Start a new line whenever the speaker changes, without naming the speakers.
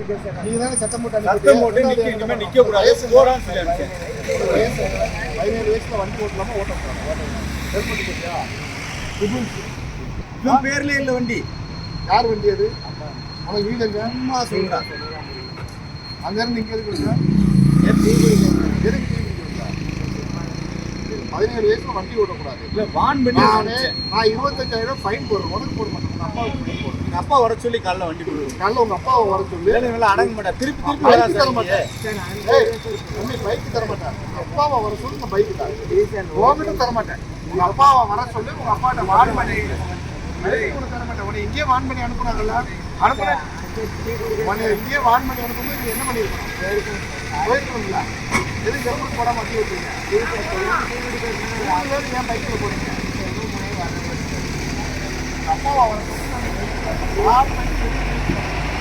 நீங்க தானே சத்தம் போட்டு
நிக்க கூடாது.
17 வயசுல வண்டி ஓட்டலாமா ஓட்டக்கூடாது? ஹெல்மெட் போட்டியா?
இவன் பேர்ல இல்ல வண்டி.
யார் வண்டி அது? உனக்கு வீடு எங்க?
அம்மா சொல்றா.
அங்க இருந்து இங்க எதுக்கு வருங்க? எதுக்கு 17 வயசுல வண்டி ஓட்டக்கூடாது.
இல்ல வான் பண்ணி
நான் 25,000 ஃபைன் போடுறேன். உனக்கு போட மாட்டேன். உங்க அப்பாவுக்கு ஃபைன் போடுறேன்.
எங்க அப்பா வர சொல்லி காலைல வண்டி கொடுக்குறேன்.
காலைல உங்க அப்பாவை வர சொல்லி
வேலை அடங்க மாட்டேன். திருப்பி
பைக் தர மாட்டேன். பைக் தர மாட்டேன். உங்க அப்பாவை வர சொல்லி இந்த பைக் தான் உங்ககிட்ட தர மாட்டேன். உங்க அப்பாவை வர சொல்லி உங்க அப்பாட்ட வான் பண்ணி கூட தர மாட்டேன். உன்னை இங்கேயே வான் பண்ணி அனுப்புனாங்கல்ல, அனுப்புறேன். உன்னை இங்கேயே வான் பண்ணி அனுப்பும்போது நீ என்ன பண்ணிருக்கணும்? போயிருக்கணும்ல. எதுக்கு ஹெல்மெட் போடாம வண்டி ஓட்டுறீங்க? 3 பேர் ஏன் பைக்கில் போறீங்க? அப்பாவை வர சொல்லி வான் பண்ணி